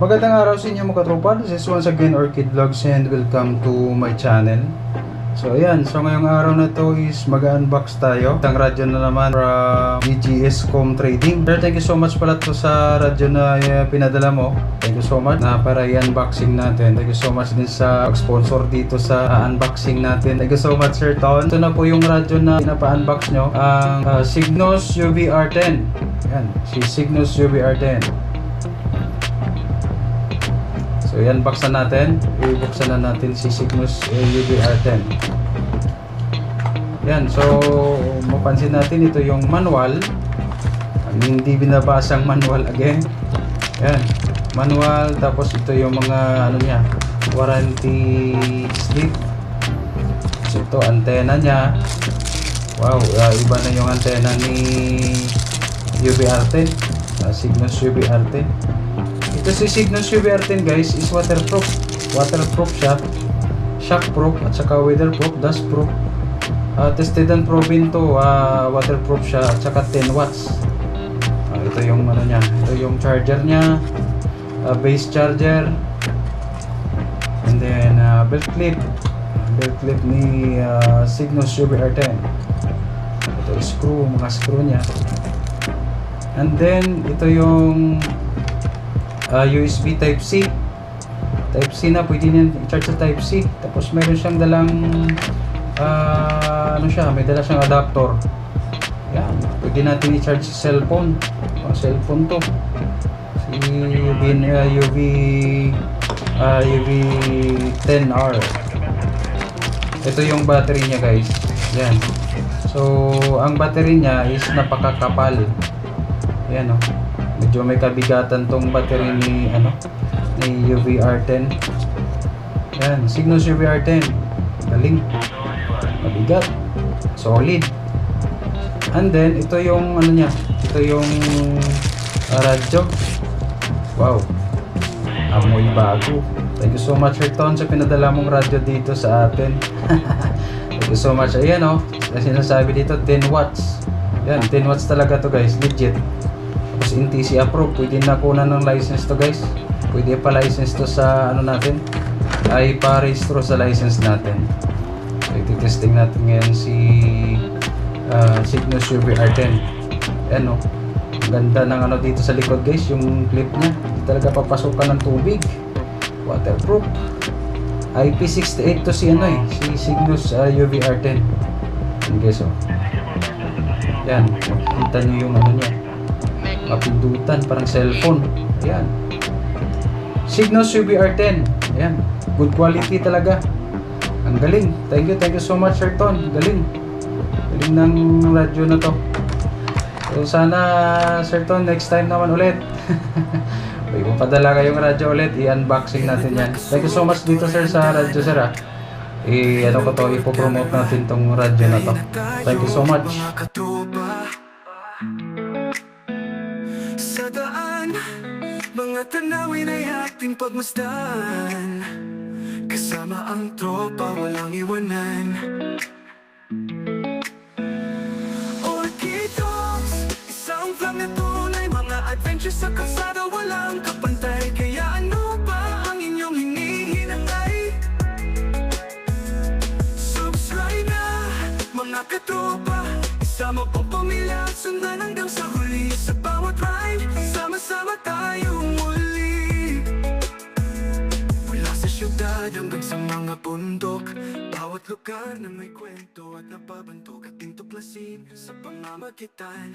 Magandang araw sa inyo mga katropa. This is once again Orchid Vlogs and welcome to my channel. So ayan, so ngayong araw na to is mag-unbox tayo. Isang radyo na naman from BGS Com Trading. Sir, thank you so much pala to sa radyo na pinadala mo. Thank you so much na para i-unboxing natin. Thank you so much din sa sponsor dito sa unboxing natin. Thank you so much Sir Ton. Ito na po yung radyo na pinapa-unbox nyo. Ang Cygnus UV-R10. Ayan, si Cygnus UV-R10. So yan, buksan natin. Ibuksan na natin si Cygnus UV-R10. Yan, so mapansin natin ito yung manual. Hindi binabasang manual again. Yan, manual. Tapos ito yung mga ano niya, warranty slip. So ito, antena niya. Wow, iba na yung antena ni UV-R10. Cygnus UV-R10. Ito si Cygnus UV-R10 guys is waterproof. Waterproof siya, shockproof at saka weatherproof, dustproof. Tested and proven to, waterproof siya at saka 10 watts. Ito yung ano niya, ito yung charger niya, base charger, and then belt clip ni Cygnus UV-R10. Ito screw, mga screw niya. And then ito yung USB Type-C. Type-C na, pwede niyan i-charge sa Type-C. Tapos meron siyang dalang ano siya, may dala siyang adapter. Yan, pwede natin i-charge sa cellphone. Pang cellphone to. Si UV10R. Ito yung battery niya guys. Yan. So, ang battery niya is napakakapal. Yan o. Medyo may kabigatan tong battery ni UV-R10. Yan, Cygnus UV-R10. Galing. Mabigat. Solid. And then ito yung ano niya, ito yung radyo. Wow. Amoy bago. Thank you so much Sir Ton sa pinadala mong radyo dito sa atin. Thank you so much. Ayan o, kasi sinasabi dito 10 watts. Yan, 10 watts talaga to guys, legit. Tapos NTC approved, pwede na kunan ng license to guys. Pwede pa license to sa ano natin, ay pa-rehistro sa license natin. So iti-testing natin ngayon si Cygnus UV-R10. Ayan o, ganda ng ano dito sa likod guys, yung clip nya. Hindi talaga papasukan ng tubig. Waterproof. IP68 to si si Cygnus UV-R10. Yan guys o. Yan, makikita nyo yung ano nya, mapindutan, parang cellphone. Ayan, Cygnus UV-R10. Ayan, good quality talaga. Ang galing. Thank you so much Sir Ton. Galing ng radyo na to. So sana Sir Ton, next time naman ulit. May papadala kayong radyo ulit, i-unboxing natin yan. Thank you so much dito sir sa radyo sir ha. Ano ko to, ipopromote natin tong radyo na to. Thank you so much. Sa daan, mga tanawin ay ating pagmasdan. Kasama ang tropa, walang iwanan. Orchid Vlogs, isang vlog na tunay. Mga adventures sa kalsada, walang kapantay. Kaya ano ba ang inyong hinihinangay? Subscribe na, mga katropa. Isama po pamilya at sundan hanggang sa huli. Sa bawat ride, sama-sama tayong muli. Mula sa syudad hanggang sa mga bundok, bawat lugar na may kwento at napabantok ating tuklasin sa pamamagitan